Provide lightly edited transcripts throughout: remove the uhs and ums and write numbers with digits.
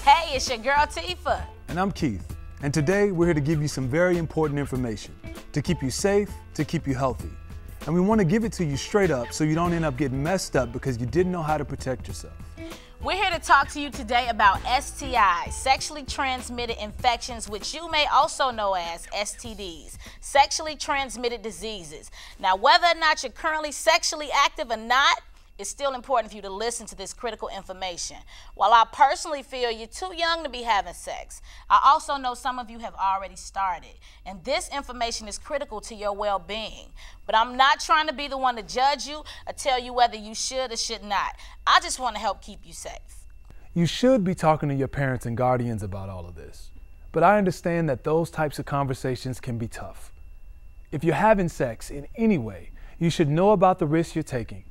Hey, it's your girl Tifa. And I'm Keith. And today we're here to give you some very important information to keep you safe, to keep you healthy. And we want to give it to you straight up so you don't end up getting messed up because you didn't know how to protect yourself. We're here to talk to you today about STIs, sexually transmitted infections, which you may also know as STDs, sexually transmitted diseases. Now, whether or not you're currently sexually active or not, it's still important for you to listen to this critical information. While I personally feel you're too young to be having sex, I also know some of you have already started, and this information is critical to your well-being. But I'm not trying to be the one to judge you or tell you whether you should or should not. I just want to help keep you safe. You should be talking to your parents and guardians about all of this, but I understand that those types of conversations can be tough. If you're having sex in any way, you should know about the risks you're taking.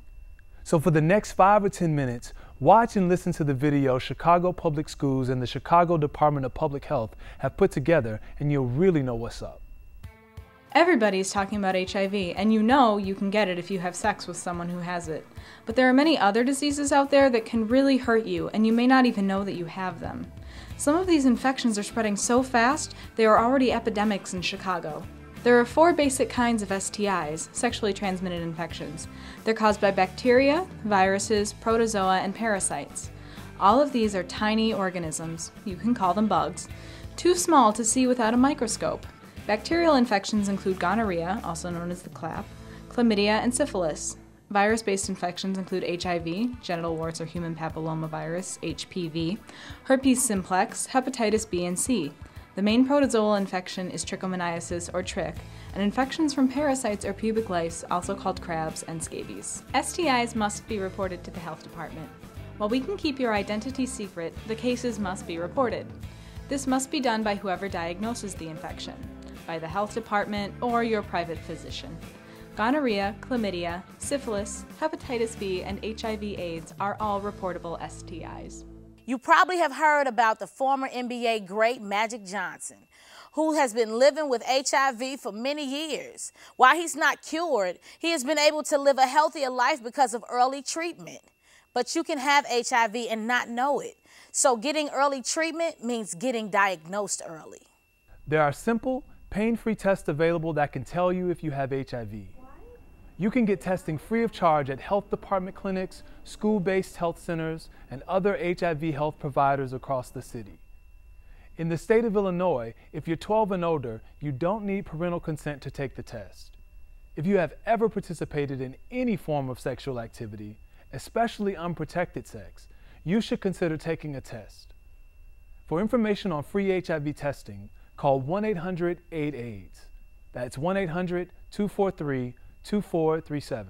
So for the next 5 or 10 minutes, watch and listen to the video Chicago Public Schools and the Chicago Department of Public Health have put together, and you'll really know what's up. Everybody's talking about HIV, and you know you can get it if you have sex with someone who has it. But there are many other diseases out there that can really hurt you, and you may not even know that you have them. Some of these infections are spreading so fast, they are already epidemics in Chicago. There are 4 basic kinds of STIs, sexually transmitted infections. They're caused by bacteria, viruses, protozoa, and parasites. All of these are tiny organisms, you can call them bugs, too small to see without a microscope. Bacterial infections include gonorrhea, also known as the clap, chlamydia, and syphilis. Virus-based infections include HIV, genital warts or human papillomavirus, HPV, herpes simplex, hepatitis B and C. The main protozoal infection is trichomoniasis or trich, and infections from parasites or pubic lice, also called crabs and scabies. STIs must be reported to the health department. While we can keep your identity secret, the cases must be reported. This must be done by whoever diagnoses the infection, by the health department or your private physician. Gonorrhea, chlamydia, syphilis, hepatitis B, and HIV/AIDS are all reportable STIs. You probably have heard about the former NBA great Magic Johnson, who has been living with HIV for many years. While he's not cured, he has been able to live a healthier life because of early treatment. But you can have HIV and not know it. So getting early treatment means getting diagnosed early. There are simple, pain-free tests available that can tell you if you have HIV. You can get testing free of charge at health department clinics, school-based health centers, and other HIV health providers across the city. In the state of Illinois, if you're 12 and older, you don't need parental consent to take the test. If you have ever participated in any form of sexual activity, especially unprotected sex, you should consider taking a test. For information on free HIV testing, call 1-800-8-AIDS. That's 1-800-243-2437.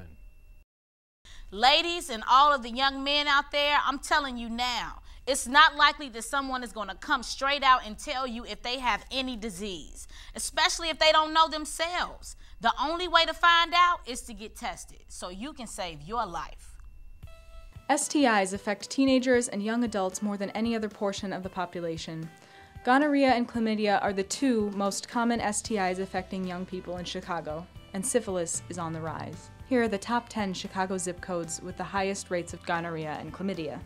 Ladies and all of the young men out there, I'm telling you now, it's not likely that someone is going to come straight out and tell you if they have any disease, especially if they don't know themselves. The only way to find out is to get tested so you can save your life. STIs affect teenagers and young adults more than any other portion of the population. Gonorrhea and chlamydia are the 2 most common STIs affecting young people in Chicago, and syphilis is on the rise. Here are the top 10 Chicago zip codes with the highest rates of gonorrhea and chlamydia.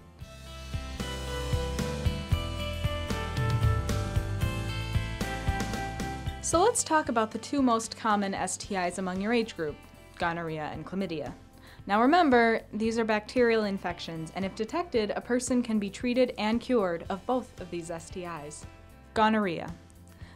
So let's talk about the 2 most common STIs among your age group, gonorrhea and chlamydia. Now remember, these are bacterial infections, and if detected, a person can be treated and cured of both of these STIs. Gonorrhea.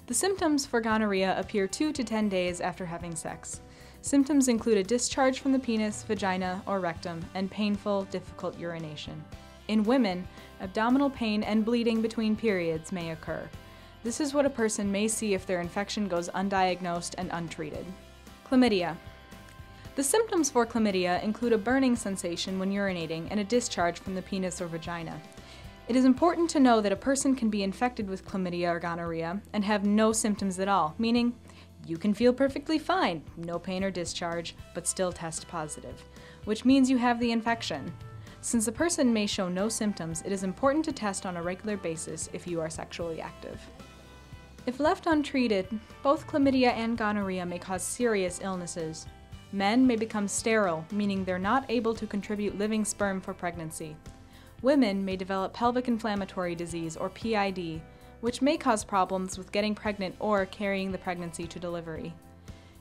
The symptoms for gonorrhea appear 2 to 10 days after having sex. Symptoms include a discharge from the penis, vagina, or rectum, and painful, difficult urination. In women, abdominal pain and bleeding between periods may occur. This is what a person may see if their infection goes undiagnosed and untreated. Chlamydia. The symptoms for chlamydia include a burning sensation when urinating and a discharge from the penis or vagina. It is important to know that a person can be infected with chlamydia or gonorrhea and have no symptoms at all, meaning you can feel perfectly fine, no pain or discharge, but still test positive, which means you have the infection. Since a person may show no symptoms, it is important to test on a regular basis if you are sexually active. If left untreated, both chlamydia and gonorrhea may cause serious illnesses. Men may become sterile, meaning they're not able to contribute living sperm for pregnancy. Women may develop pelvic inflammatory disease, or PID, which may cause problems with getting pregnant or carrying the pregnancy to delivery.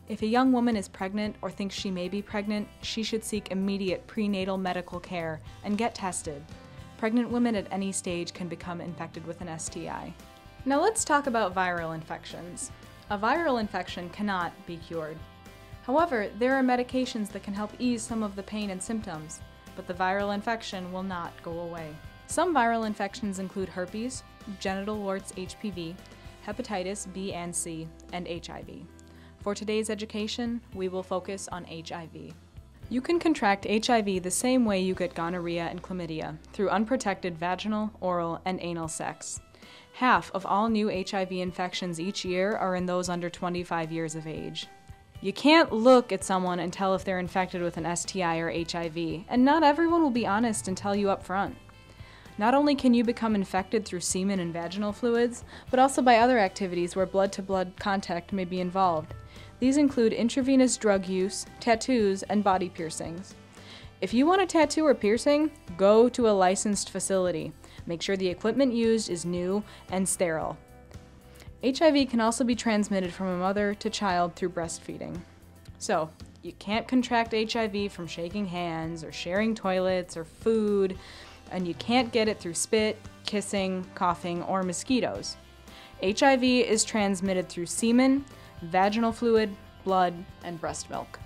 If a young woman is pregnant or thinks she may be pregnant, she should seek immediate prenatal medical care and get tested. Pregnant women at any stage can become infected with an STI. Now let's talk about viral infections. A viral infection cannot be cured. However, there are medications that can help ease some of the pain and symptoms, but the viral infection will not go away. Some viral infections include herpes, genital warts HPV, hepatitis B and C, and HIV. For today's education, we will focus on HIV. You can contract HIV the same way you get gonorrhea and chlamydia, through unprotected vaginal, oral, and anal sex. Half of all new HIV infections each year are in those under 25 years of age. You can't look at someone and tell if they're infected with an STI or HIV, and not everyone will be honest and tell you up front. Not only can you become infected through semen and vaginal fluids, but also by other activities where blood-to-blood contact may be involved. These include intravenous drug use, tattoos, and body piercings. If you want a tattoo or piercing, go to a licensed facility. Make sure the equipment used is new and sterile. HIV can also be transmitted from a mother to child through breastfeeding. So, you can't contract HIV from shaking hands or sharing toilets or food, and you can't get it through spit, kissing, coughing, or mosquitoes. HIV is transmitted through semen, vaginal fluid, blood, and breast milk.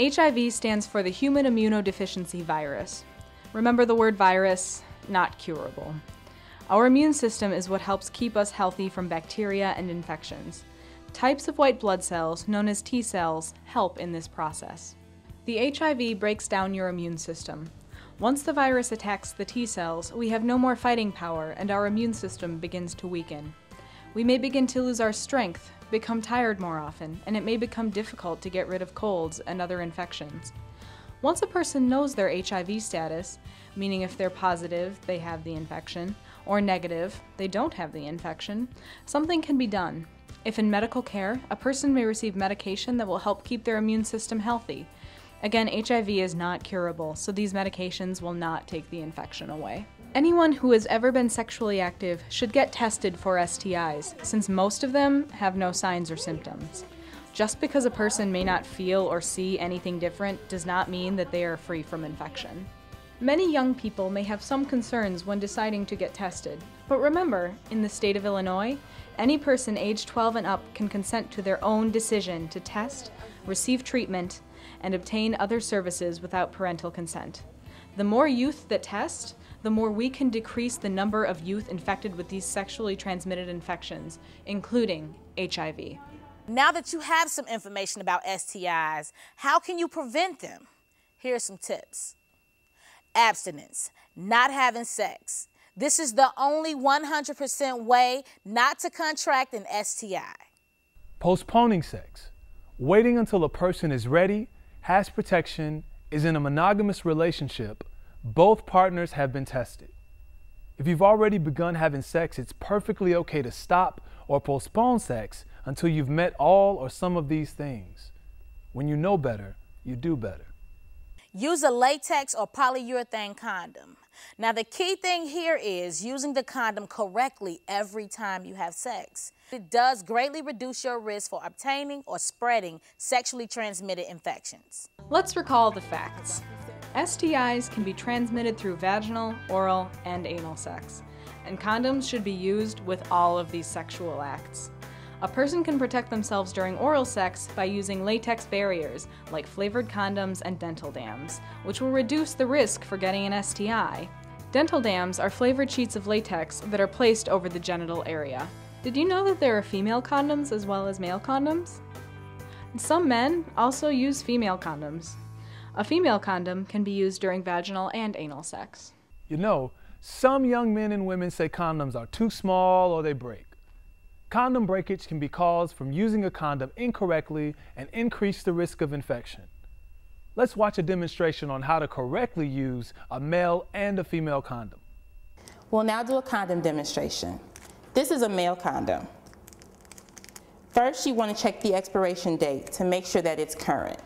HIV stands for the human immunodeficiency virus. Remember the word virus, not curable. Our immune system is what helps keep us healthy from bacteria and infections. Types of white blood cells, known as T cells, help in this process. The HIV breaks down your immune system. Once the virus attacks the T cells, we have no more fighting power and our immune system begins to weaken. We may begin to lose our strength, become tired more often, and it may become difficult to get rid of colds and other infections. Once a person knows their HIV status, meaning if they're positive, they have the infection, or negative, they don't have the infection, something can be done. If in medical care, a person may receive medication that will help keep their immune system healthy. Again, HIV is not curable, so these medications will not take the infection away. Anyone who has ever been sexually active should get tested for STIs, since most of them have no signs or symptoms. Just because a person may not feel or see anything different does not mean that they are free from infection. Many young people may have some concerns when deciding to get tested, but remember, in the state of Illinois, any person aged 12 and up can consent to their own decision to test, receive treatment, and obtain other services without parental consent. The more youth that test, the more we can decrease the number of youth infected with these sexually transmitted infections, including HIV. Now that you have some information about STIs, how can you prevent them? Here are some tips. Abstinence, not having sex. This is the only 100% way not to contract an STI. Postponing sex. Waiting until a person is ready, has protection, is in a monogamous relationship, both partners have been tested. If you've already begun having sex, it's perfectly okay to stop or postpone sex until you've met all or some of these things. When you know better, you do better. Use a latex or polyurethane condom. Now the key thing here is using the condom correctly every time you have sex. It does greatly reduce your risk for obtaining or spreading sexually transmitted infections. Let's recall the facts. STIs can be transmitted through vaginal, oral, and anal sex, and condoms should be used with all of these sexual acts. A person can protect themselves during oral sex by using latex barriers like flavored condoms and dental dams, which will reduce the risk for getting an STI. Dental dams are flavored sheets of latex that are placed over the genital area. Did you know that there are female condoms as well as male condoms? Some men also use female condoms. A female condom can be used during vaginal and anal sex. You know, some young men and women say condoms are too small or they break. Condom breakage can be caused from using a condom incorrectly and increase the risk of infection. Let's watch a demonstration on how to correctly use a male and a female condom. We'll now do a condom demonstration. This is a male condom. First, you want to check the expiration date to make sure that it's current.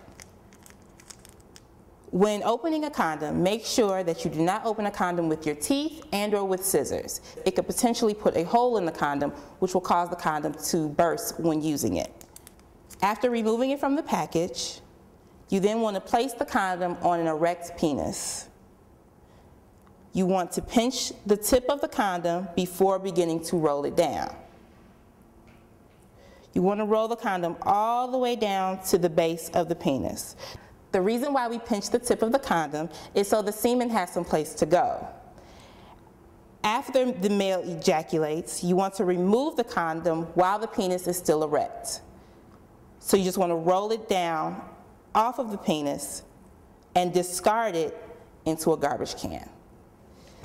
When opening a condom, make sure that you do not open a condom with your teeth and/or with scissors. It could potentially put a hole in the condom, which will cause the condom to burst when using it. After removing it from the package, you then want to place the condom on an erect penis. You want to pinch the tip of the condom before beginning to roll it down. You want to roll the condom all the way down to the base of the penis. The reason why we pinch the tip of the condom is so the semen has some place to go. After the male ejaculates, you want to remove the condom while the penis is still erect. So you just want to roll it down off of the penis and discard it into a garbage can.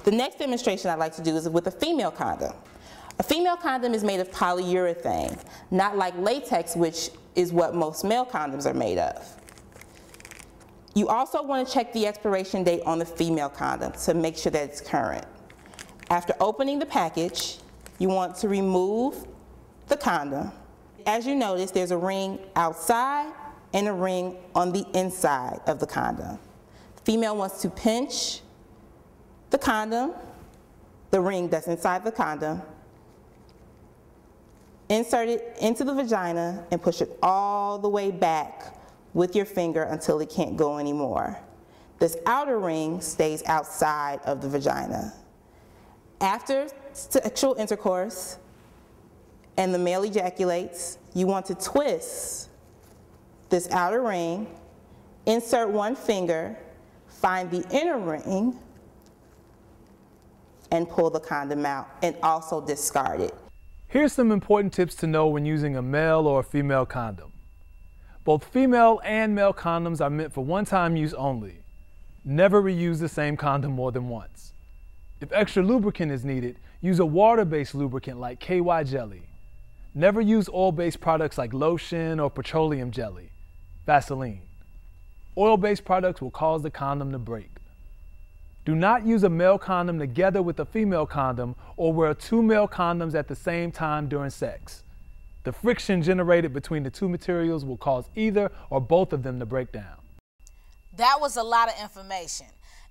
The next demonstration I'd like to do is with a female condom. A female condom is made of polyurethane, not like latex, which is what most male condoms are made of. You also want to check the expiration date on the female condom to make sure that it's current. After opening the package, you want to remove the condom. As you notice, there's a ring outside and a ring on the inside of the condom. The female wants to pinch the condom, the ring that's inside the condom, insert it into the vagina and push it all the way back with your finger until it can't go anymore. This outer ring stays outside of the vagina. After sexual intercourse and the male ejaculates, you want to twist this outer ring, insert one finger, find the inner ring, and pull the condom out, and also discard it. Here's some important tips to know when using a male or a female condom. Both female and male condoms are meant for one-time use only. Never reuse the same condom more than once. If extra lubricant is needed, use a water-based lubricant like KY jelly. Never use oil-based products like lotion or petroleum jelly, Vaseline. Oil-based products will cause the condom to break. Do not use a male condom together with a female condom or wear 2 male condoms at the same time during sex. The friction generated between the 2 materials will cause either or both of them to break down. That was a lot of information.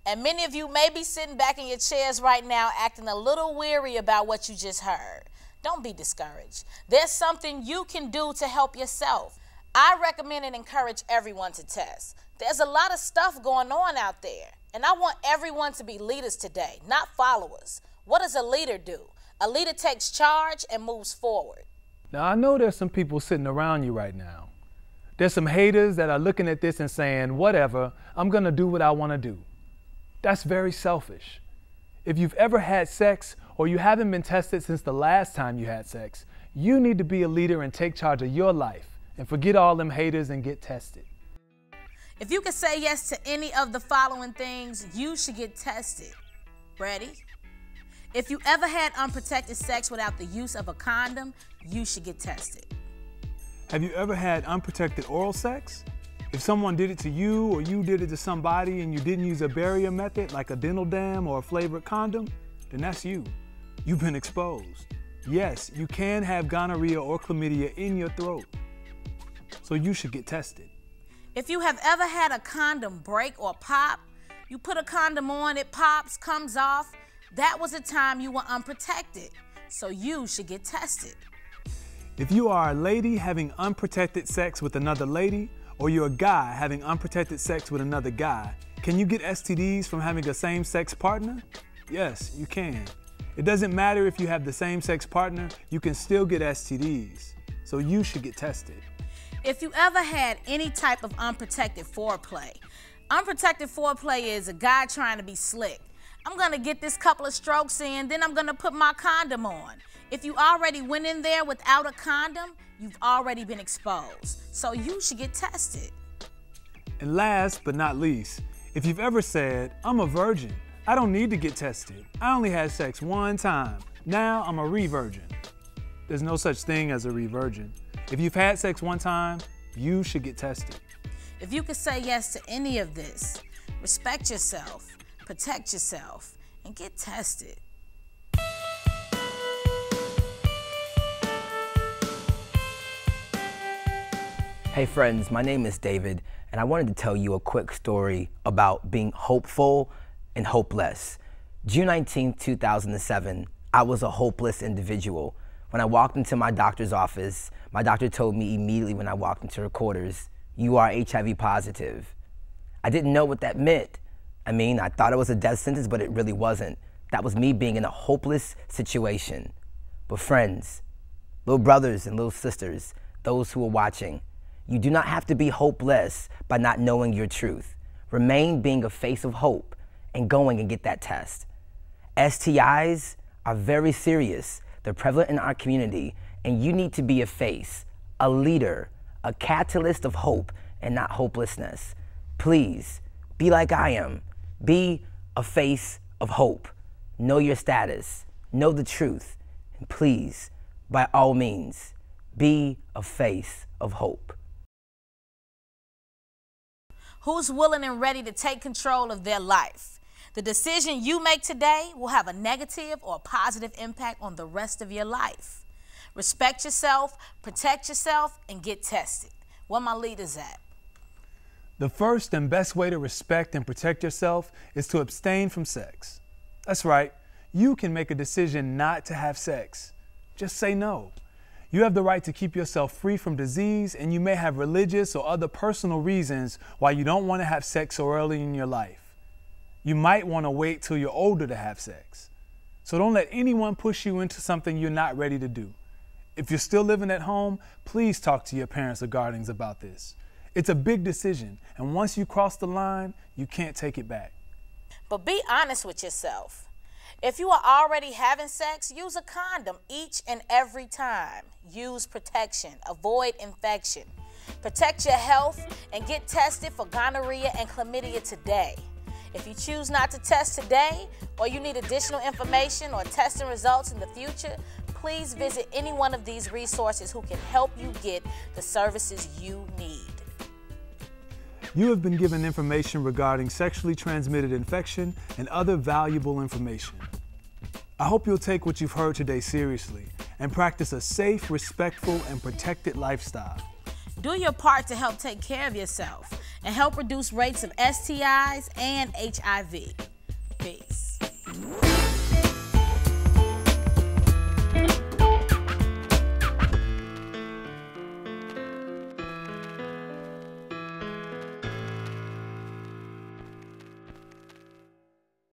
And many of you may be sitting back in your chairs right now acting a little weary about what you just heard. Don't be discouraged. There's something you can do to help yourself. I recommend and encourage everyone to test. There's a lot of stuff going on out there. And I want everyone to be leaders today, not followers. What does a leader do? A leader takes charge and moves forward. Now, I know there's some people sitting around you right now. There's some haters that are looking at this and saying, whatever, I'm gonna do what I wanna do. That's very selfish. If you've ever had sex or you haven't been tested since the last time you had sex, you need to be a leader and take charge of your life and forget all them haters and get tested. If you could say yes to any of the following things, you should get tested. Ready? If you ever had unprotected sex without the use of a condom, you should get tested. Have you ever had unprotected oral sex? If someone did it to you or you did it to somebody and you didn't use a barrier method like a dental dam or a flavored condom, then that's you. You've been exposed. Yes, you can have gonorrhea or chlamydia in your throat. So you should get tested. If you have ever had a condom break or pop, you put a condom on, it pops, comes off, that was the time you were unprotected. So you should get tested. If you are a lady having unprotected sex with another lady, or you're a guy having unprotected sex with another guy, can you get STDs from having a same-sex partner? Yes, you can. It doesn't matter if you have the same-sex partner, you can still get STDs. So you should get tested. If you ever had any type of unprotected foreplay, unprotected foreplay is a guy trying to be slick. I'm gonna get this couple of strokes in, then I'm gonna put my condom on. If you already went in there without a condom, you've already been exposed. So you should get tested. And last but not least, if you've ever said, I'm a virgin, I don't need to get tested. I only had sex one time. Now I'm a re-virgin. There's no such thing as a re-virgin. If you've had sex one time, you should get tested. If you could say yes to any of this, respect yourself, protect yourself, and get tested. Hey friends, my name is David, and I wanted to tell you a quick story about being hopeful and hopeless. June 19, 2007, I was a hopeless individual. When I walked into my doctor's office, my doctor told me immediately when I walked into her quarters, "You are HIV positive." I didn't know what that meant. I mean, I thought it was a death sentence, but it really wasn't. That was me being in a hopeless situation. But friends, little brothers and little sisters, those who are watching, you do not have to be hopeless by not knowing your truth. Remain being a face of hope and going and get that test. STIs are very serious. They're prevalent in our community, and you need to be a face, a leader, a catalyst of hope and not hopelessness. Please, be like I am. Be a face of hope. Know your status. Know the truth. And please, by all means, be a face of hope. Who's willing and ready to take control of their life? The decision you make today will have a negative or positive impact on the rest of your life. Respect yourself, protect yourself, and get tested. Where my leaders at? The first and best way to respect and protect yourself is to abstain from sex. That's right, you can make a decision not to have sex. Just say no. You have the right to keep yourself free from disease, and you may have religious or other personal reasons why you don't want to have sex so early in your life. You might want to wait till you're older to have sex. So don't let anyone push you into something you're not ready to do. If you're still living at home, please talk to your parents or guardians about this. It's a big decision, and once you cross the line, you can't take it back. But be honest with yourself. If you are already having sex, use a condom each and every time. Use protection. Avoid infection. Protect your health and get tested for gonorrhea and chlamydia today. If you choose not to test today, or you need additional information or testing results in the future, please visit any one of these resources who can help you get the services you need. You have been given information regarding sexually transmitted infection and other valuable information. I hope you'll take what you've heard today seriously and practice a safe, respectful, and protected lifestyle. Do your part to help take care of yourself and help reduce rates of STIs and HIV. Peace.